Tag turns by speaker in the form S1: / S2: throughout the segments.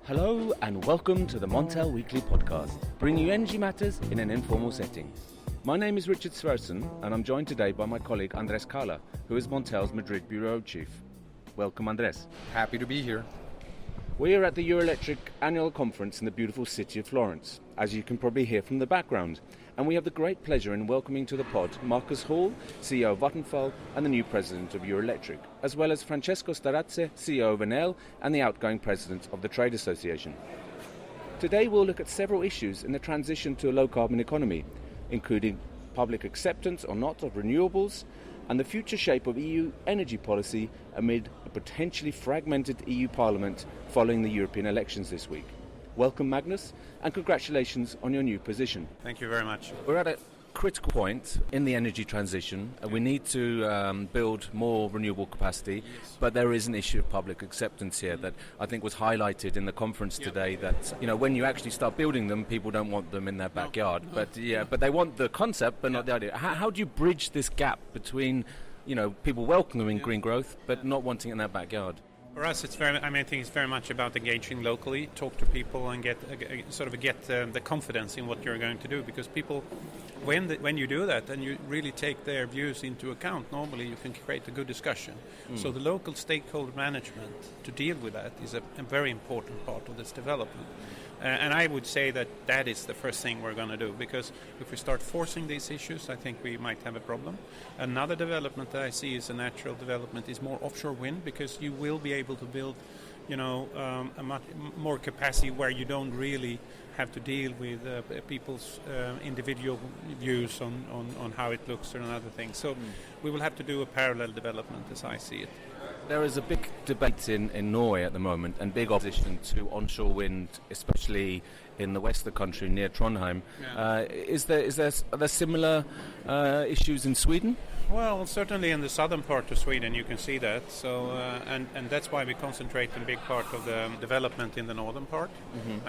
S1: Hello and welcome to the Montel Weekly Podcast, bringing you energy matters in an informal setting. My name is Richard Sverrisson and I'm joined today by my colleague Andrés Cala, who is Montel's Madrid Bureau Chief. Welcome, Andrés.
S2: Happy to be here.
S1: We are at the Eurelectric annual conference in the beautiful city of Florence, as you can probably hear from the background. And we have the great pleasure in welcoming to the pod Markus Hall, CEO of Vattenfall and the new president of Eurelectric, as well as Francesco Starace, CEO of Enel and the outgoing president of the Trade Association. Today we'll look at several issues in the transition to a low-carbon economy, including public acceptance or not of renewables, and the future shape of EU energy policy amid a potentially fragmented EU Parliament following the European elections this week. Welcome, Magnus, and congratulations on your new position.
S2: Thank you very much.
S1: We're at a critical point in the energy transition. We need to build more renewable capacity, but there is an issue of public acceptance here that I think was highlighted in the conference today, that when you actually start building them, people don't want them in their backyard. But they want the concept, but not the idea. How do you bridge this gap between people welcoming green growth but not wanting it in their backyard?
S2: For us, I think it's very much about engaging locally, talk to people, and get the confidence in what you're going to do. Because people, when you do that and you really take their views into account, normally you can create a good discussion. So the local stakeholder management to deal with that is a very important part of this development. And I would say that is the first thing we're going to do, because if we start forcing these issues, I think we might have a problem. Another development that I see is a natural development is more offshore wind, because you will be able to build, a much more capacity where you don't really have to deal with people's individual views on how it looks and other things. So we will have to do a parallel development as I see it.
S1: There is a big debate in Norway at the moment and big opposition to onshore wind, especially in the west of the country near Trondheim. Are there similar issues in Sweden?
S2: Well, certainly in the southern part of Sweden you can see that. So and that's why we concentrate a big part of the development in the northern part. You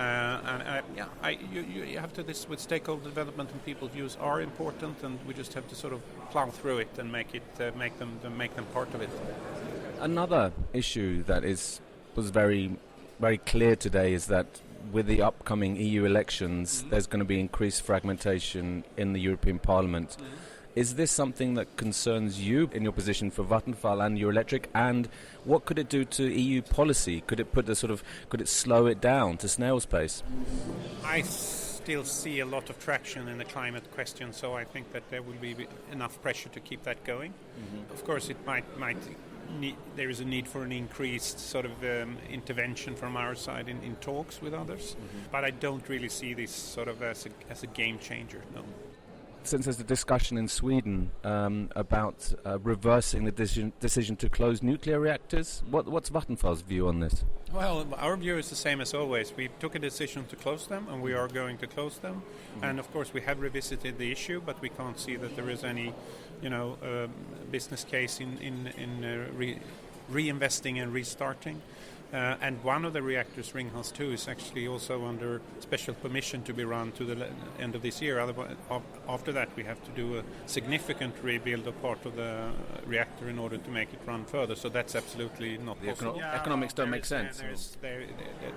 S2: have to this with stakeholder development and people's views are important, and we just have to sort of plow through it and make them part of it.
S1: Another issue that was very, very clear today is that with the upcoming EU elections, there's going to be increased fragmentation in the European Parliament. Is this something that concerns you in your position for Vattenfall and Eurelectric? And what could it do to EU policy? Could it slow it down to snail's pace? I
S2: still see a lot of traction in the climate question, so I think that there will be enough pressure to keep that going. Of course, it might there is a need for an increased sort of intervention from our side in talks with others, but I don't really see this sort of as a game changer, no.
S1: Since there's a discussion in Sweden about reversing the decision to close nuclear reactors, what's Vattenfall's view on this?
S2: Well, our view is the same as always. We took a decision to close them, and we are going to close them. And of course, we have revisited the issue, but we can't see that there is any, business case in reinvesting and restarting. And one of the reactors, Ringhals 2, is actually also under special permission to be run to the end of this year. Otherwise, after that, we have to do a significant rebuild of part of the reactor in order to make it run further. So that's absolutely not possible.
S1: Economics don't make sense.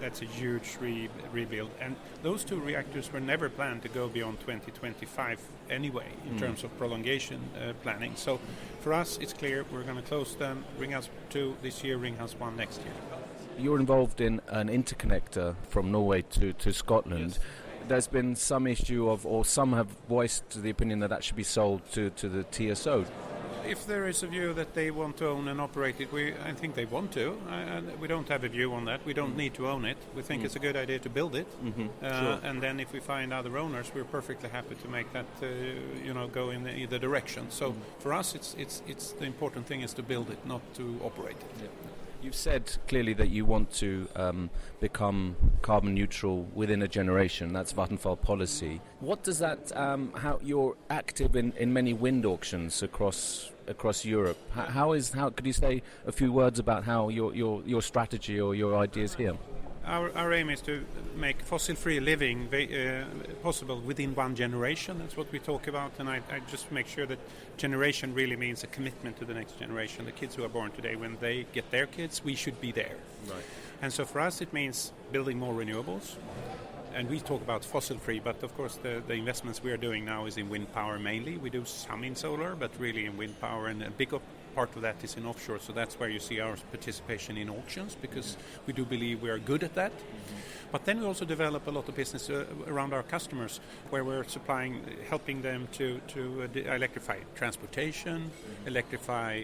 S2: That's a huge rebuild. And those two reactors were never planned to go beyond 2025 anyway, in terms of prolongation planning. So for us, it's clear we're going to close them. Ringhals 2 this year, Ringhals 1 next year.
S1: You're involved in an interconnector from Norway to Scotland. Yes. There's been some issue or some have voiced the opinion that should be sold to the TSO.
S2: If there is a view that they want to own and operate it, I think they want to. We don't have a view on that. We don't need to own it. We think it's a good idea to build it. Sure. And then if we find other owners, we're perfectly happy to make that go in either direction. So for us, it's the important thing is to build it, not to operate it. Yeah.
S1: You've said clearly that you want to become carbon neutral within a generation. That's Vattenfall policy. What does that? How you're active in many wind auctions across Europe. How could you say a few words about how your strategy or your ideas here?
S2: our aim is to make fossil-free living possible within one generation. That's what we talk about, and I just make sure that generation really means a commitment to the next generation. The kids who are born today, when they get their kids, we should be there.
S1: Right.
S2: And so for us it means building more renewables. And we talk about fossil-free, but of course the investments we are doing now is in wind power mainly. We do some in solar, but really in wind power, and a big part of that is in offshore. So that's where you see our participation in auctions, because we do believe we are good at that. Mm-hmm. But then we also develop a lot of business around our customers, where we're helping them to electrify transportation, electrify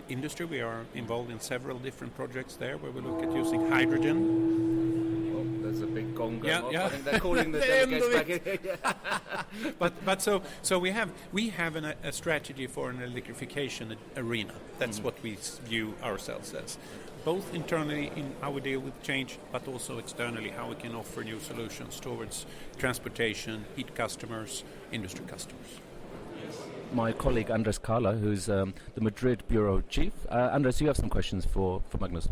S2: industry. We are involved in several different projects there, where we look at using hydrogen.
S1: There's a big gong going off.
S2: Yeah.
S1: I think they're calling the delegates back in.
S2: But so we have a strategy for an electrification arena. That's what we view ourselves as, both internally in how we deal with change, but also externally how we can offer new solutions towards transportation, heat customers, industry customers.
S1: My colleague Andrés Cala, who's the Madrid bureau chief. Andrés, you have some questions for Magnus.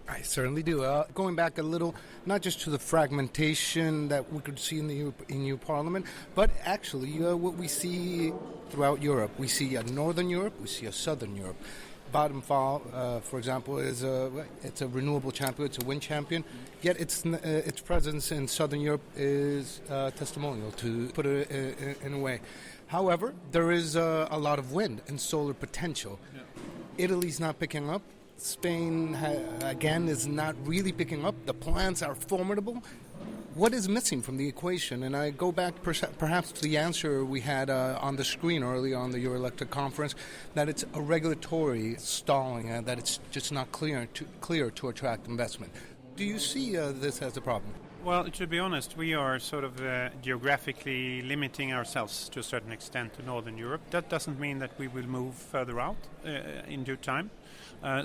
S3: I certainly do. Going back a little, not just to the fragmentation that we could see in the EU Parliament, but actually what we see throughout Europe. We see a Northern Europe, we see a Southern Europe. Vattenfall, for example, it's a renewable champion, it's a wind champion, yet its presence in Southern Europe is testimonial, to put it in a way. However, there is a lot of wind and solar potential. Yeah. Italy's not picking up. Spain, again, is not really picking up. The plants are formidable. What is missing from the equation? And I go back perhaps to the answer we had on the screen early on the Eurelectric conference, that it's a regulatory stalling, that it's just not clear to attract investment. Do you see this as a problem?
S2: Well, to be honest, we are sort of geographically limiting ourselves to a certain extent to Northern Europe. That doesn't mean that we will move further out in due time.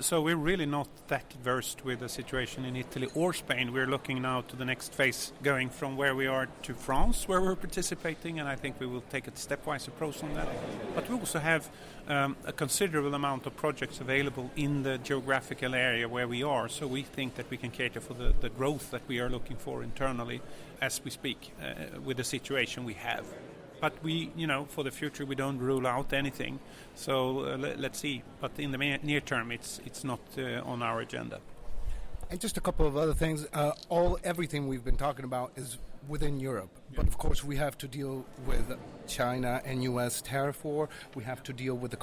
S2: So we're really not that versed with the situation in Italy or Spain. We're looking now to the next phase, going from where we are to France, where we're participating, and I think we will take a stepwise approach on that. But we also have a considerable amount of projects available in the geographical area where we are, so we think that we can cater for the growth that we are looking for internally as we speak with the situation we have. But we, for the future, we don't rule out anything. So let's see. But in the near term, it's not on our agenda.
S3: And just a couple of other things. Everything we've been talking about is within Europe. But of course, we have to deal with China and U.S. tariff war. We have to deal with the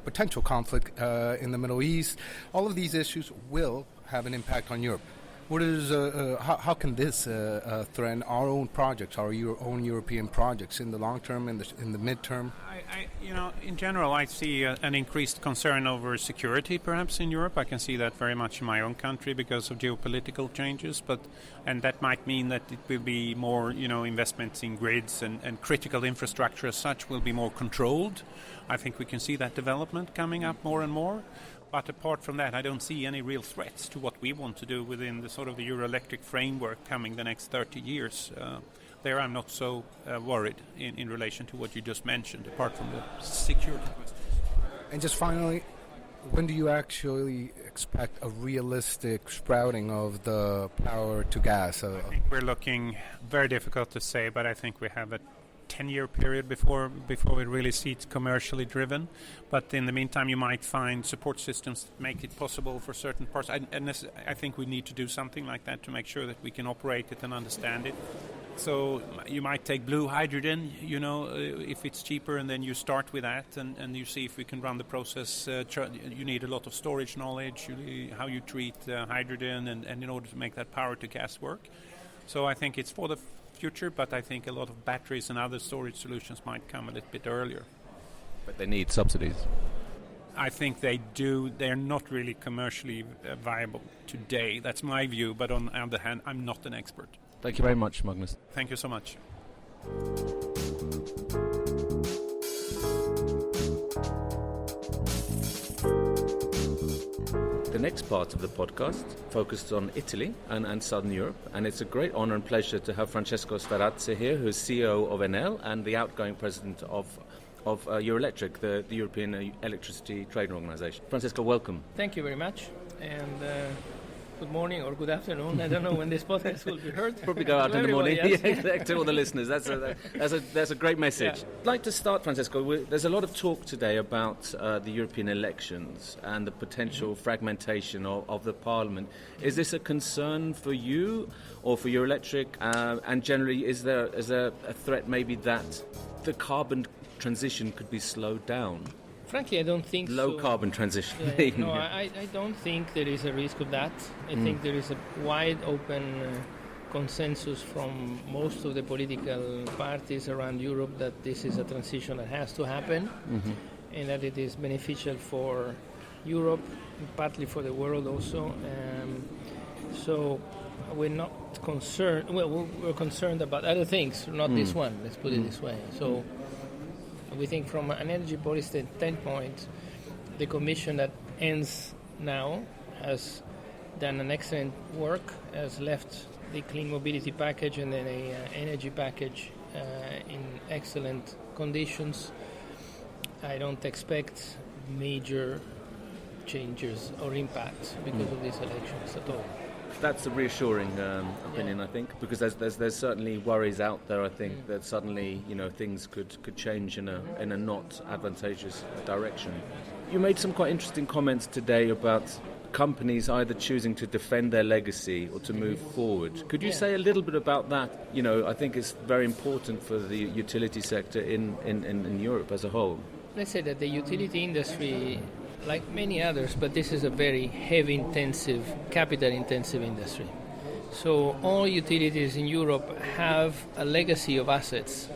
S3: potential conflict in the Middle East. All of these issues will have an impact on Europe. What is how can this threaten our own projects, our own European projects in the long term, in the midterm?
S2: In general, I see an increased concern over security, perhaps in Europe. I can see that very much in my own country because of geopolitical changes. And that might mean that it will be more, investments in grids and critical infrastructure as such will be more controlled. I think we can see that development coming up more and more. But apart from that, I don't see any real threats to what we want to do within the sort of the Eurelectric framework coming the next 30 years. There I'm not so worried in relation to what you just mentioned, apart from the security questions.
S3: And just finally, when do you actually expect a realistic sprouting of the power to gas?
S2: I think we're looking, very difficult to say, but I think we have a 10-year period before we really see it commercially driven. But in the meantime, you might find support systems that make it possible for certain parts. I think we need to do something like that to make sure that we can operate it and understand it. So you might take blue hydrogen, if it's cheaper, and then you start with that and you see if we can run the process. You need a lot of storage knowledge, how you treat hydrogen, and in order to make that power to gas work. So I think it's for the future, but I think a lot of batteries and other storage solutions might come a little bit earlier.
S1: But they need subsidies.
S2: I think they do. They're not really commercially viable today. That's my view, but on the other hand, I'm not an expert.
S1: Thank you very much, Magnus.
S2: Thank you so much.
S1: The next part of the podcast focused on Italy and Southern Europe, and it's a great honor and pleasure to have Francesco Starace here, who is CEO of Enel and the outgoing president of Eurelectric, the European Electricity Trading Organization. Francesco, welcome.
S4: Thank you very much. And good morning or good afternoon. I don't know when this podcast will be heard.
S1: Probably go out in the morning.
S4: Yes.
S1: Yeah, to all the listeners. That's a great message.
S4: Yeah.
S1: I'd like to start, Francesco. There's a lot of talk today about the European elections and the potential fragmentation of the Parliament. Is this a concern for you or for Eurelectric? And generally, is there a threat maybe that the carbon transition could be slowed down?
S4: Frankly, I don't think
S1: Low
S4: so.
S1: carbon transition.
S4: No, I don't think there is a risk of that. I think there is a wide open consensus from most of the political parties around Europe that this is a transition that has to happen and that it is beneficial for Europe, partly for the world also. So we're not concerned. Well, we're concerned about other things, not this one. Let's put it this way. So we think from an energy policy standpoint, the Commission that ends now has done an excellent work, has left the clean mobility package and then an energy package in excellent conditions. I don't expect major changes or impacts because of these elections at all.
S1: That's a reassuring opinion, I think, because there's certainly worries out there. I think that suddenly things could change in a not advantageous direction. You made some quite interesting comments today about companies either choosing to defend their legacy or to move forward. Could you say a little bit about that? I think it's very important for the utility sector in Europe as a whole.
S4: Let's say that the utility industry, like many others, but this is a very heavy-intensive, capital-intensive industry. So all utilities in Europe have a legacy of assets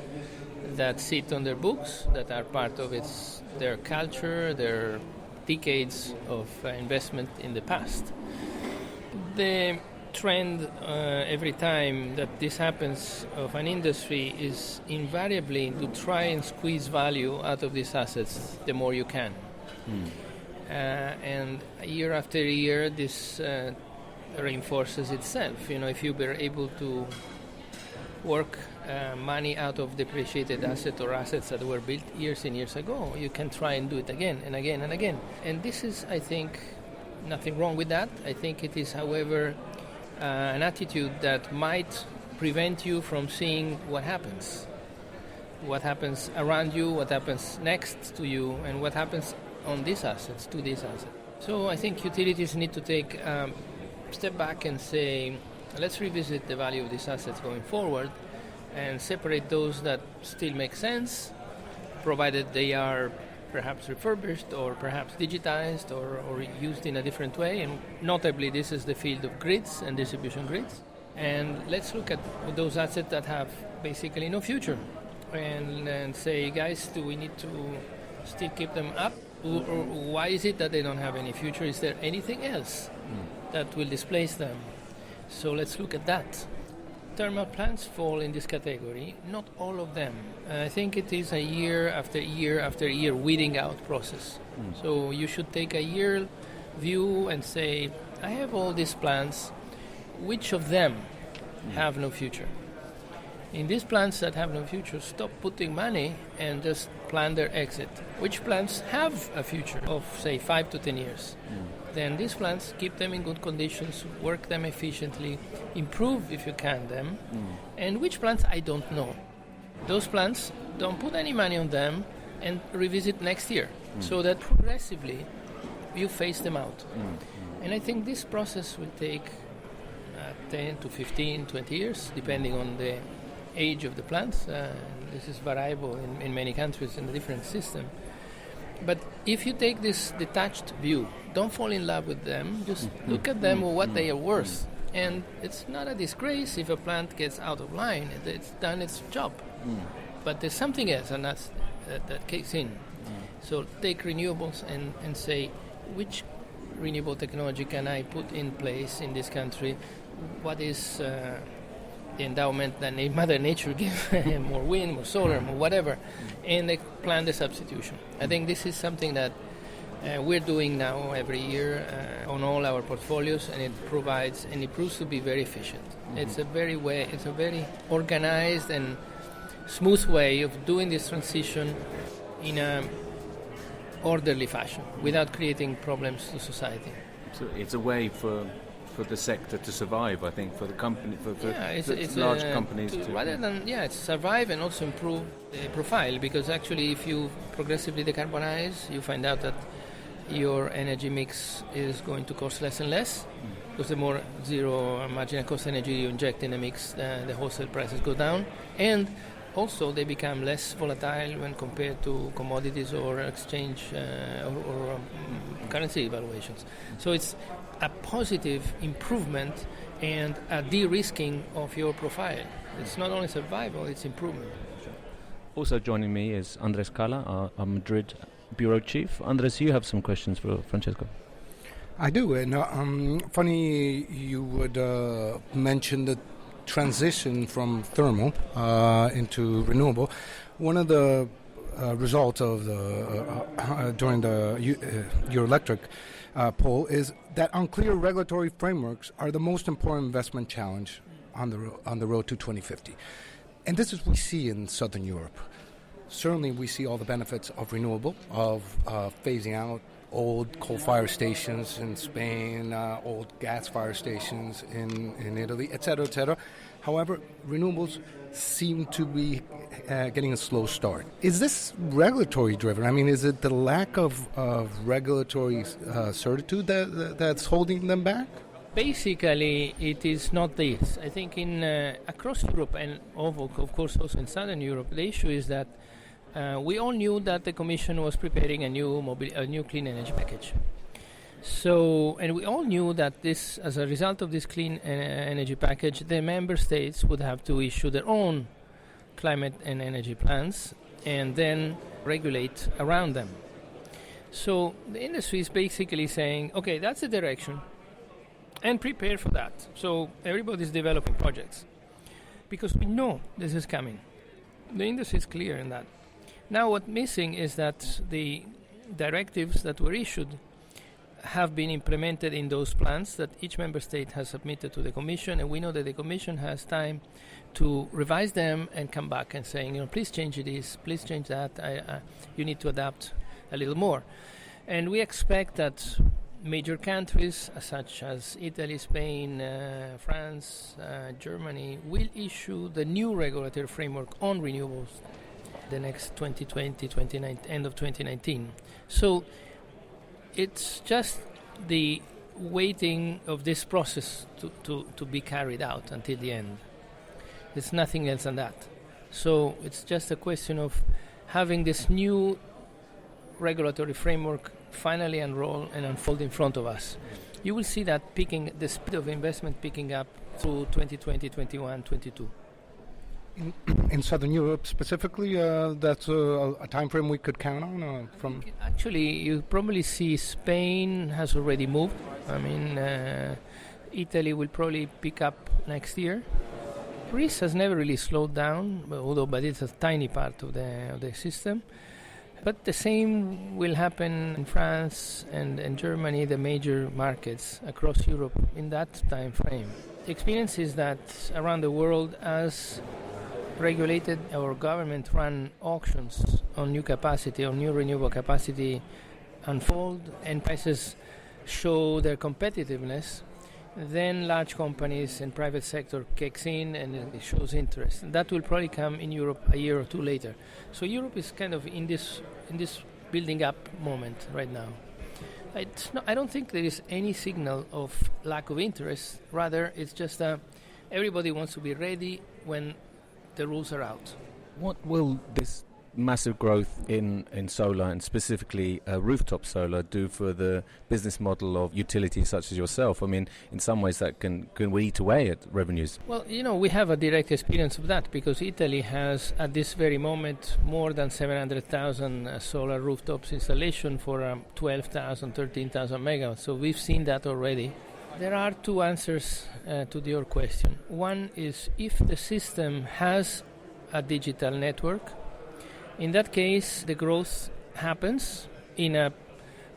S4: that sit on their books, that are part of their culture, their decades of investment in the past. The trend every time that this happens of an industry is invariably to try and squeeze value out of these assets the more you can. And year after year, this reinforces itself. If you were able to work money out of depreciated assets or assets that were built years and years ago, you can try and do it again and again and again. And this is, I think, nothing wrong with that. I think it is, however, an attitude that might prevent you from seeing what happens around you, what happens next to you, and what happens on these assets, to these assets. So I think utilities need to take a step back and say, let's revisit the value of these assets going forward and separate those that still make sense, provided they are perhaps refurbished or perhaps digitized or used in a different way. And notably, this is the field of grids and distribution grids. And let's look at those assets that have basically no future and say, guys, do we need to still keep them up? Or why is it that they don't have any future? Is there anything else that will displace them? So let's look at that. Thermal plants fall in this category, not all of them. I think it is a year after year after year weeding out process. So you should take a year view and say, I have all these plants, which of them have no future? In these plants that have no future, stop putting money and just plan their exit. Which plants have a future of, say, 5 to 10 years? Then these plants, keep them in good conditions, work them efficiently, improve, if you can, them. And which plants, I don't know. Those plants, don't put any money on them and revisit next year, so that progressively you phase them out. And I think this process will take 10 to 15, 20 years, depending on the age of the plants. This is variable in many countries in a different system. But if you take this detached view, don't fall in love with them, just look at them or what they are worth. And it's not a disgrace if a plant gets out of line, it's done its job. But there's something else, and that kicks in. So take renewables and say, which renewable technology can I put in place in this country? What is the endowment that Mother Nature gives, more wind, more solar, more whatever, and they plan the substitution. I think this is something that we're doing now every year on all our portfolios, and it provides and it proves to be very efficient. It's a very organized and smooth way of doing this transition in a orderly fashion without creating problems to society.
S1: So it's a way for for the sector to survive. I think for the company, for
S4: it's
S1: large companies to
S4: rather than it's survive and also improve the profile, because actually if you progressively decarbonize, you find out that your energy mix is going to cost less and less, because the more zero marginal cost energy you inject in the mix, the wholesale prices go down, and also they become less volatile when compared to commodities or exchange or currency evaluations. So it's a positive improvement and a de-risking of your profile. It's not only survival, it's improvement.
S1: Also joining me is Andrés Cala, our Madrid bureau chief. Andrés, you have some questions for Francesco.
S3: I do, and funny you would mention the transition from thermal into renewable. One of the results of the during the Eurelectric poll is that unclear regulatory frameworks are the most important investment challenge on the road to 2050, and this is what we see in Southern Europe. Certainly, we see all the benefits of renewable, of phasing out old coal-fired stations in Spain, old gas-fired stations in Italy, etc., etc. However, renewables seem to be getting a slow start. Is this regulatory-driven? I mean, is it the lack of regulatory certitude that's holding them back?
S4: Basically, it is not this. I think in across Europe and of course also in Southern Europe, the issue is that we all knew that the Commission was preparing a new clean energy package. So, and we all knew that this, as a result of this clean energy package, the member states would have to issue their own climate and energy plans and then regulate around them. So the industry is basically saying, okay, that's the direction, and prepare for that. So everybody's developing projects because we know this is coming. The industry is clear in that. Now what's missing is that the directives that were issued have been implemented in those plans that each member state has submitted to the Commission, and we know that the Commission has time to revise them and come back and saying, please change this, please change that, you need to adapt a little more. And we expect that major countries such as Italy, Spain, France, Germany will issue the new regulatory framework on renewables the next 2020, end of 2019. So it's just the waiting of this process to be carried out until the end. It's nothing else than that. So it's just a question of having this new regulatory framework finally unroll and unfold in front of us. You will see that the speed of investment picking up through 2020, 21, 22.
S3: In Southern Europe specifically, that's a time frame we could count on?
S4: Actually, you probably see Spain has already moved. I mean, Italy will probably pick up next year. Greece has never really slowed down, but it's a tiny part of the system. But the same will happen in France and Germany, the major markets across Europe in that time frame. The experience is that around the world, as regulated or government-run auctions on new capacity, on new renewable capacity unfold and prices show their competitiveness, then large companies and private sector kicks in and it shows interest. And that will probably come in Europe a year or two later. So Europe is kind of in this building up moment right now. I don't think there is any signal of lack of interest. Rather, it's just everybody wants to be ready when the rules are out.
S1: What will this massive growth in solar and specifically rooftop solar do for the business model of utilities such as yourself? I mean, in some ways that can eat away at revenues.
S4: Well, we have a direct experience of that because Italy has at this very moment more than 700,000 solar rooftops installation for 12,000, 13,000 megawatts. So we've seen that already. There are two answers to your question. One is if the system has a digital network, in that case the growth happens in a,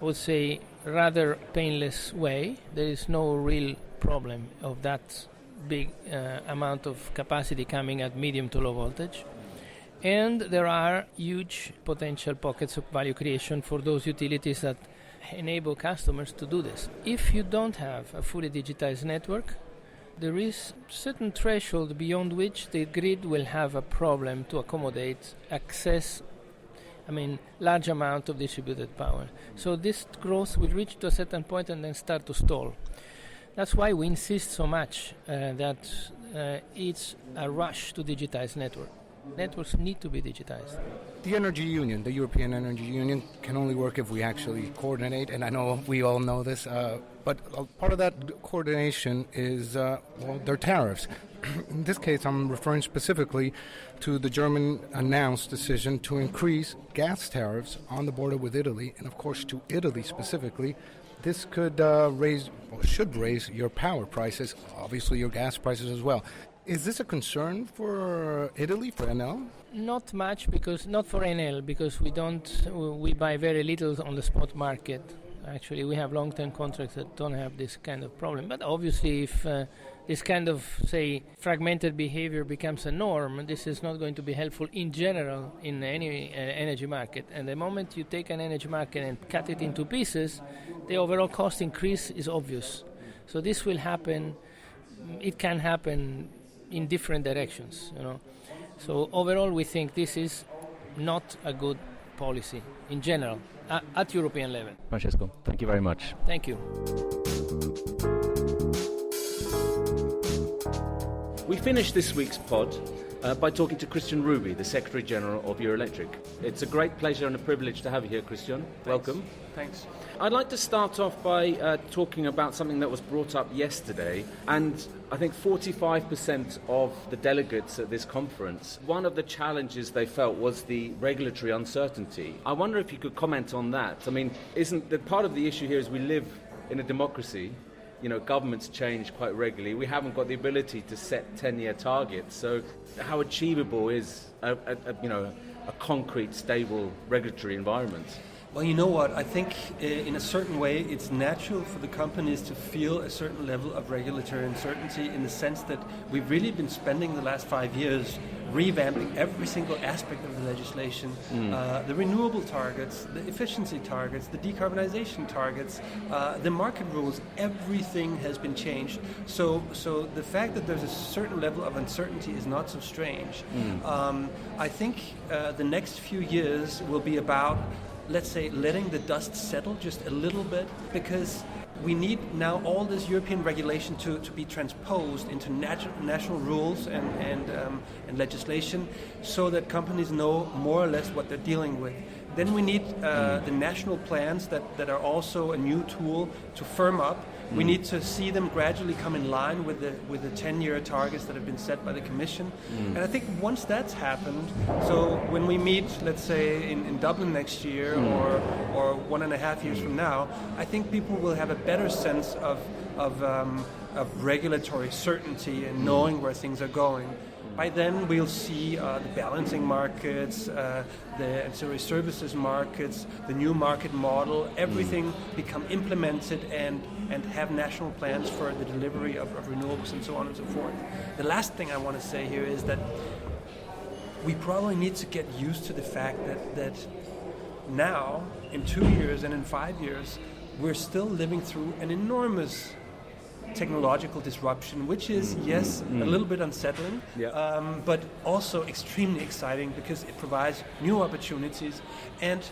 S4: I would say, rather painless way. There is no real problem of that big amount of capacity coming at medium to low voltage. And there are huge potential pockets of value creation for those utilities that enable customers to do this. If you don't have a fully digitized network, there is certain threshold beyond which the grid will have a problem to accommodate large amount of distributed power. So this growth will reach to a certain point and then start to stall. That's why we insist so much that it's a rush to digitize network. Networks need to be digitized.
S3: The energy union, the European Energy Union, can only work if we actually coordinate, and I know we all know this, but part of that coordination is, their tariffs. In this case, I'm referring specifically to the German announced decision to increase gas tariffs on the border with Italy, and of course to Italy specifically. This could should raise your power prices, obviously your gas prices as well. Is this a concern for Italy, for Enel?
S4: Not much, not for Enel, because we buy very little on the spot market. Actually, we have long-term contracts that don't have this kind of problem. But obviously, if this kind of, say, fragmented behavior becomes a norm, this is not going to be helpful in general in any energy market. And the moment you take an energy market and cut it into pieces, the overall cost increase is obvious. So this will happen. It can happen in different directions, So overall, we think this is not a good policy in general at European level.
S1: Francesco, thank you very much.
S4: Thank you.
S1: We finished this week's pod by talking to Kristian Ruby, the Secretary General of Eurelectric. It's a great pleasure and a privilege to have you here, Kristian. Welcome.
S2: Thanks.
S1: I'd like to start off by talking about something that was brought up yesterday, and I think 45% of the delegates at this conference, one of the challenges they felt was the regulatory uncertainty. I wonder if you could comment on that. I mean, isn't the part of the issue here is we live in a democracy? Governments change quite regularly. We haven't got the ability to set 10-year targets. So how achievable is a concrete, stable regulatory environment?
S5: Well, you know what? I think in a certain way it's natural for the companies to feel a certain level of regulatory uncertainty in the sense that we've really been spending the last 5 years revamping every single aspect of the legislation, the renewable targets, the efficiency targets, the decarbonization targets, the market rules, everything has been changed. So the fact that there's a certain level of uncertainty is not so strange. I think the next few years will be about, let's say, letting the dust settle just a little bit, because we need now all this European regulation to be transposed into national rules and legislation, so that companies know more or less what they're dealing with. Then we need the national plans that are also a new tool to firm up. We need to see them gradually come in line with the 10-year targets that have been set by the Commission. And I think once that's happened, so when we meet, let's say, in Dublin next year or 1.5 years from now, I think people will have a better sense of regulatory certainty and knowing where things are going. By then we'll see the balancing markets, the ancillary services markets, the new market model, everything become implemented and have national plans for the delivery of renewables and so on and so forth. The last thing I want to say here is that we probably need to get used to the fact that now, in 2 years and in 5 years, we're still living through an enormous technological disruption, which is, a little bit unsettling, but also extremely exciting because it provides new opportunities. And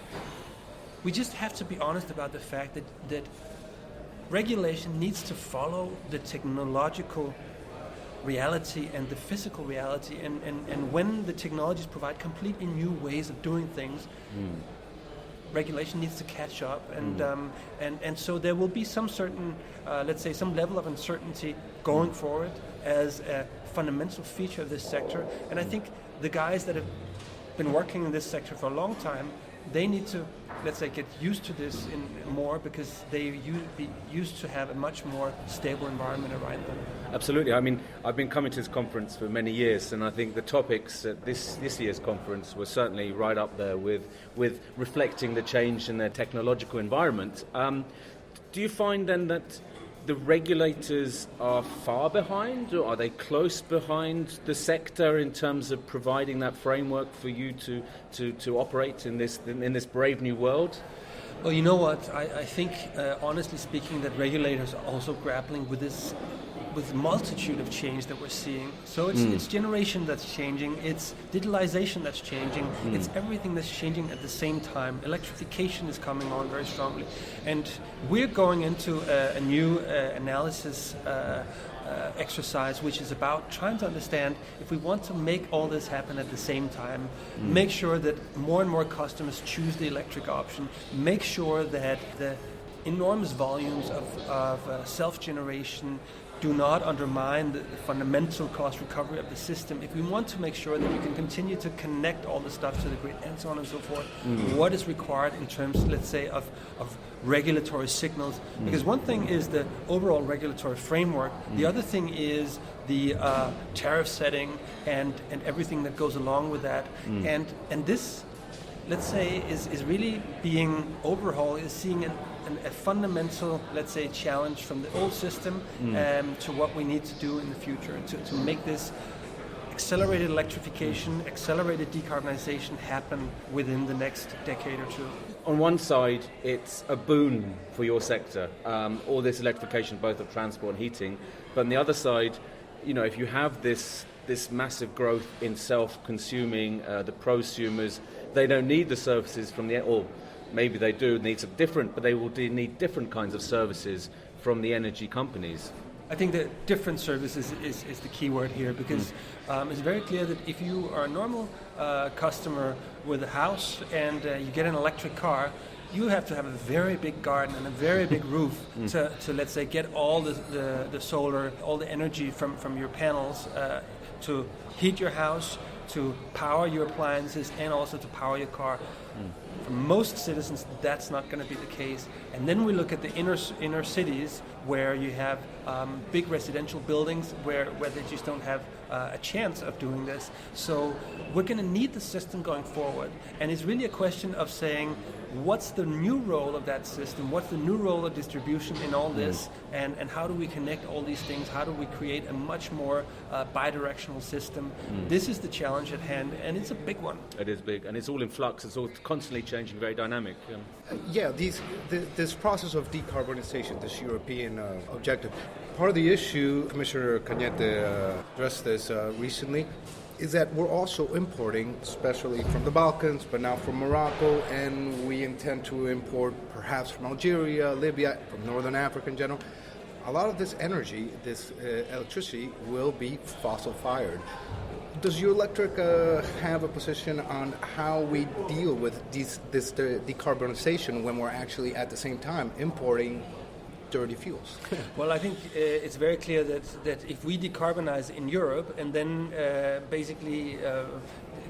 S5: we just have to be honest about the fact that regulation needs to follow the technological reality and the physical reality. And when the technologies provide completely new ways of doing things, regulation needs to catch up, and so there will be some certain, let's say, some level of uncertainty going forward as a fundamental feature of this sector. And I think the guys that have been working in this sector for a long time, they need to, let's say, get used to this more, because they used to have a much more stable environment around them.
S1: Absolutely. I mean, I've been coming to this conference for many years, and I think the topics at this year's conference were certainly right up there with reflecting the change in their technological environment. Do you find then that the regulators are far behind, or are they close behind the sector in terms of providing that framework for you to operate in this brave new world?
S5: Well, you know what? I think, honestly speaking, that regulators are also grappling with this, with multitude of change that we're seeing. So it's generation that's changing, it's digitalization that's changing, it's everything that's changing at the same time. Electrification is coming on very strongly. And we're going into a new analysis exercise, which is about trying to understand if we want to make all this happen at the same time, make sure that more and more customers choose the electric option, make sure that the enormous volumes of self-generation do not undermine the fundamental cost recovery of the system. If we want to make sure that we can continue to connect all the stuff to the grid and so on and so forth, what is required in terms, let's say, of regulatory signals? Because one thing is the overall regulatory framework, the other thing is the tariff setting and everything that goes along with that. And this, let's say, is really being overhauled, is seeing a fundamental, let's say, challenge from the old system to what we need to do in the future to make this accelerated electrification, accelerated decarbonization happen within the next decade or two.
S1: On one side, it's a boon for your sector, all this electrification, both of transport and heating. But on the other side, you know, if you have this massive growth in self-consuming, the prosumers, they don't need the services from the, or maybe they do need some different, but they will need different kinds of services from the energy companies.
S5: I think that different services is the key word here, because it's very clear that if you are a normal customer with a house and you get an electric car, you have to have a very big garden and a very big roof to, let's say, get all the solar, all the energy from your panels to heat your house, to power your appliances, and also to power your car. For most citizens, that's not going to be the case. And then we look at the inner cities where you have big residential buildings where they just don't have a chance of doing this. So we're going to need the system going forward. And it's really a question of saying, what's the new role of that system? What's the new role of distribution in all this? And how do we connect all these things? How do we create a much more bidirectional system? This is the challenge at hand, and it's a big one.
S1: It is big, and it's all in flux. It's all constantly changing, very dynamic.
S3: This process of decarbonization, this European objective, part of the issue, Commissioner Cañete addressed this recently, is that we're also importing, especially from the Balkans, but now from Morocco, and we intend to import perhaps from Algeria, Libya, from Northern Africa in general. A lot of this energy, this electricity, will be fossil-fired. Does Eurelectric have a position on how we deal with this decarbonization when we're actually at the same time importing dirty fuels?
S5: Well, I think it's very clear that if we decarbonize in Europe and then basically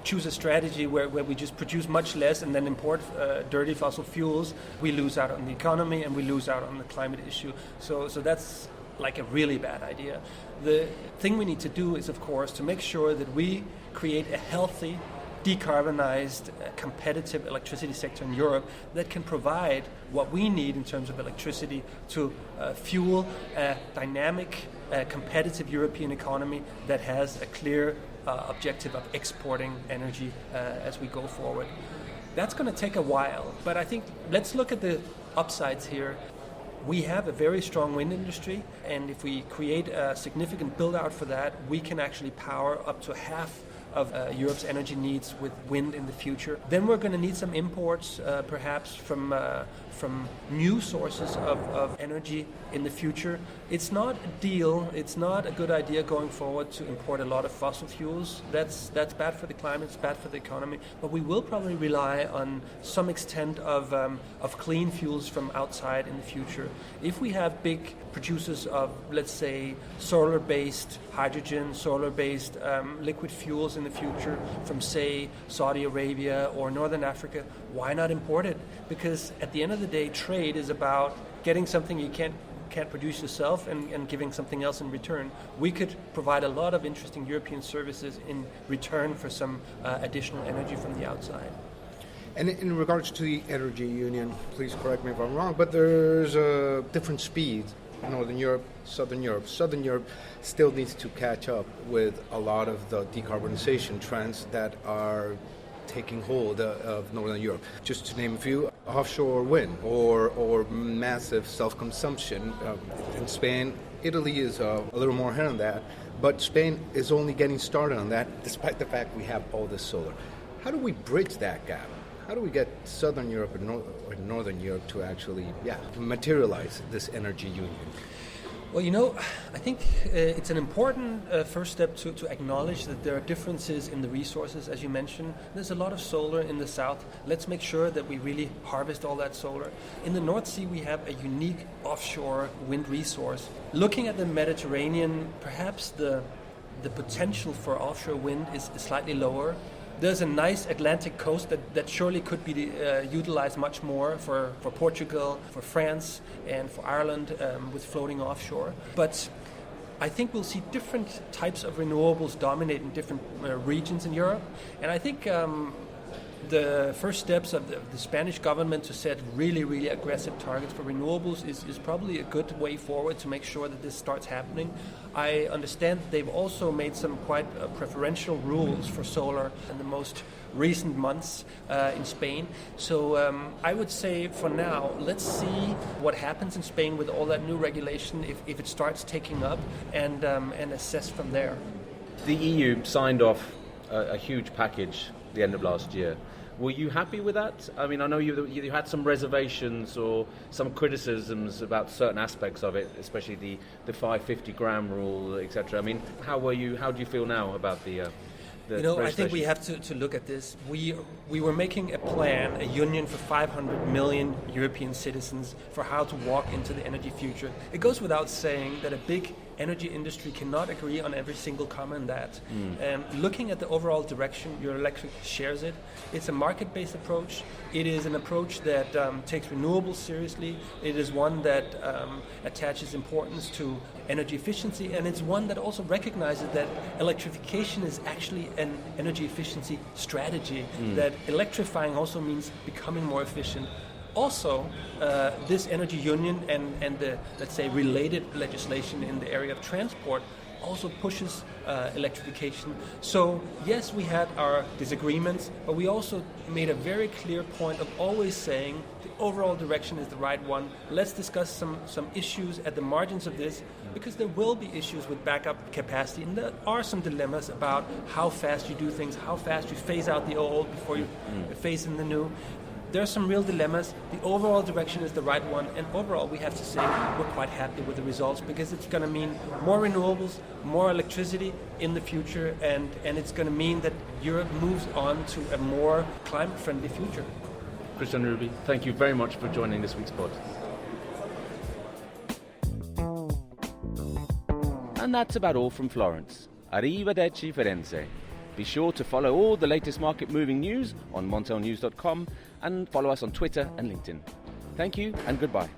S5: choose a strategy where we just produce much less and then import dirty fossil fuels, we lose out on the economy and we lose out on the climate issue. So that's like a really bad idea. The thing we need to do is, of course, to make sure that we create a healthy, decarbonized, competitive electricity sector in Europe that can provide what we need in terms of electricity to fuel a dynamic, competitive European economy that has a clear objective of exporting energy as we go forward. That's going to take a while, but I think let's look at the upsides here. We have a very strong wind industry, and if we create a significant build-out for that, we can actually power up to half of Europe's energy needs with wind in the future. Then we're going to need some imports, perhaps from new sources of energy in the future. It's not a deal, it's not a good idea going forward to import a lot of fossil fuels. That's bad for the climate, it's bad for the economy. But we will probably rely on some extent of clean fuels from outside in the future. If we have big producers of, let's say, solar-based hydrogen, solar-based liquid fuels in the future from, say, Saudi Arabia or Northern Africa, why not import it? Because at the end of the day, trade is about getting something you can't produce yourself and giving something else in return. We could provide a lot of interesting European services in return for some additional energy from the outside.
S3: And in regards to the energy union, please correct me if I'm wrong, but there's a different speed. Northern Europe, Southern Europe. Southern Europe still needs to catch up with a lot of the decarbonization trends that are taking hold of Northern Europe. Just to name a few, offshore wind or massive self-consumption. In Spain, Italy is a little more ahead on that, but Spain is only getting started on that, despite the fact we have all this solar. How do we bridge that gap? How do we get Southern Europe and Northern Europe to actually materialize this energy union?
S5: Well, I think it's an important first step to acknowledge that there are differences in the resources, as you mentioned. There's a lot of solar in the south. Let's make sure that we really harvest all that solar. In the North Sea, we have a unique offshore wind resource. Looking at the Mediterranean, perhaps the potential for offshore wind is slightly lower. There's a nice Atlantic coast that surely could be utilized much more for Portugal, for France, and for Ireland with floating offshore. But I think we'll see different types of renewables dominate in different regions in Europe. And I think the first steps of the Spanish government to set really, really aggressive targets for renewables is probably a good way forward to make sure that this starts happening. I understand that they've also made some quite preferential rules for solar in the most recent months in Spain. So I would say for now, let's see what happens in Spain with all that new regulation, if it starts taking up, and assess from there.
S1: The EU signed off a huge package at the end of last year. Were you happy with that? I mean, I know you had some reservations or some criticisms about certain aspects of it, especially the 550 gram rule, etc. I mean, how do you feel now about the
S5: I think we have to look at this. We were making a plan, a union for 500 million European citizens for how to walk into the energy future. It goes without saying that a big energy industry cannot agree on every single comment on that. Looking at the overall direction, Eurelectric shares it. It's a market-based approach. It is an approach that takes renewables seriously. It is one that attaches importance to energy efficiency, and it's one that also recognizes that electrification is actually an energy efficiency strategy, that electrifying also means becoming more efficient. Also, this energy union and the, let's say, related legislation in the area of transport also pushes electrification. So yes, we had our disagreements, but we also made a very clear point of always saying the overall direction is the right one. Let's discuss some issues at the margins of this, because there will be issues with backup capacity, and there are some dilemmas about how fast you do things, how fast you phase out the old before you phase in the new. There are some real dilemmas. The overall direction is the right one, and overall we have to say we're quite happy with the results, because it's going to mean more renewables, more electricity in the future, and it's going to mean that Europe moves on to a more climate-friendly future.
S1: Kristian Ruby, thank you very much for joining this week's pod. And that's about all from Florence. Arrivederci Firenze. Be sure to follow all the latest market-moving news on montelnews.com and follow us on Twitter and LinkedIn. Thank you and goodbye.